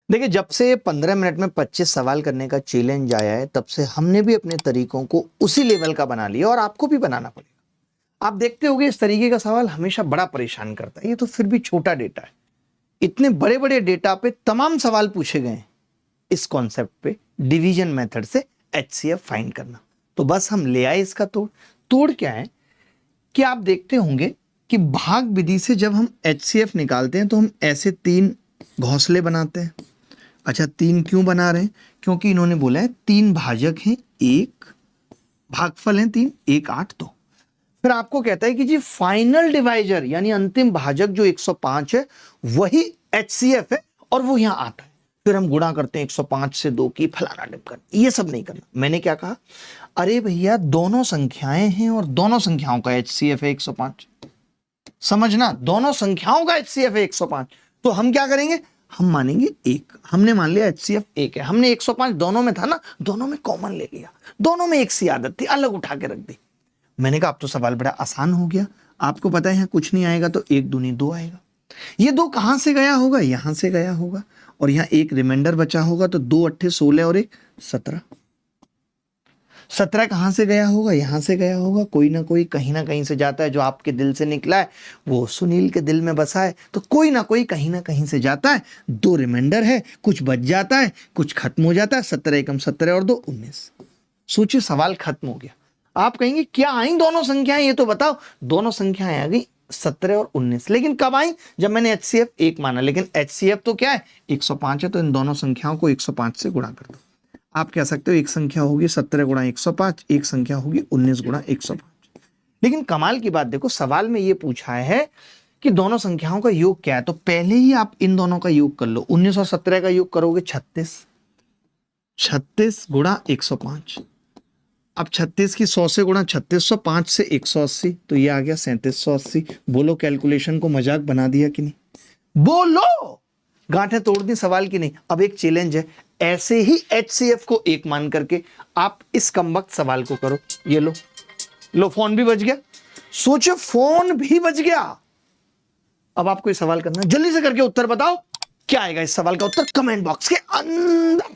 देखिए, जब से 15 मिनट में 25 सवाल करने का चैलेंज आया है, तब से हमने भी अपने तरीकों को उसी लेवल का बना लिया और आपको भी बनाना पड़ेगा। आप देखते होंगे इस तरीके का सवाल हमेशा बड़ा परेशान करता है। ये तो फिर भी छोटा डेटा है, इतने बड़े बड़े डेटा पे तमाम सवाल पूछे गए हैं इस कॉन्सेप्ट पे, डिवीजन मेथड से HCF फाइंड करना। तो बस हम ले आए इसका तोड़ क्या है कि आप देखते होंगे कि भाग विधि से जब हम HCF निकालते हैं तो हम ऐसे 3 घोंसले बनाते हैं। अच्छा, 3 क्यों बना रहे हैं? क्योंकि इन्होंने बोला है 3 भाजक हैं 1, भागफल हैं 3, 1 8 2। फिर आपको कहता है कि जी फाइनल डिवाइजर यानी अंतिम भाजक जो 105 है वही HCF है और वो यहां आता है। फिर हम गुणा करते हैं 105 से 2 की फलाना ढिमकन, ये सब नहीं करना। मैंने क्या कहा, अरे भैया दोनों संख्याएं हैं और दोनों संख्याओं का HCF है 105। समझना, दोनों संख्याओं का HCF है 105। तो हम क्या करेंगे, हम मानेंगे 1। हमने मान लिया HCF 1 है, हमने 105 दोनों में था ना, दोनों में कॉमन ले लिया, दोनों में एक सी आदत थी, अलग उठा के रख दी। मैंने कहा अब तो सवाल बड़ा आसान हो गया। आपको पता है यहाँ कुछ नहीं आएगा तो 1 दूनी 2 आएगा। ये 2 कहां से गया होगा, यहां से गया होगा, और यहां एक रिमाइंडर बचा होगा, तो 2 8 16 और 1 17। 17 कहां से गया होगा, यहां से गया होगा। कोई ना कोई कहीं ना कहीं से जाता है, जो आपके दिल से निकला है वो सुनील के दिल में बसा है, तो कोई ना कोई कहीं ना कहीं से जाता है। 2 रिमाइंडर है, कुछ बच जाता है, कुछ खत्म हो जाता है। 17 एकम 17 और 2 19। सोचिए सवाल खत्म हो गया। आप कहेंगे क्या आई दोनों संख्याएं, ये तो बताओ। दोनों संख्याएं आ गई 17 और 19, लेकिन कब आई, जब मैंने HCF 1 माना। लेकिन HCF तो क्या है, 105 है, तो इन दोनों संख्याओं को 105 से गुणा कर दो। आप कह सकते हो एक संख्या होगी 17 गुणा 105, एक संख्या होगी 19 गुणा 105। लेकिन कमाल की बात देखो, सवाल में ये पूछा है कि दोनों संख्याओं का योग क्या है, तो पहले ही आप इन दोनों का योग कर लो। 19 और 17 का योग करोगे 36, 36 गुणा 105। अब 36 की 100 से गुणा 3600, 5 से 180, तो ये आ गया 3780। बोलो कैलकुलेशन को मजाक बना दिया कि नहीं? बोलो, गांठें तोड़ दी सवाल की नहीं? अब एक चैलेंज है, ऐसे ही HCF को 1 मान करके आप इस कमबख्त सवाल को करो। ये लो फोन भी बच गया। सोचो, फोन भी बच गया। अब आपको ये सवाल करना है, जल्दी से करके उत्तर बताओ। क्या आएगा इस सवाल का उत्तर कमेंट बॉक्स के अंदर।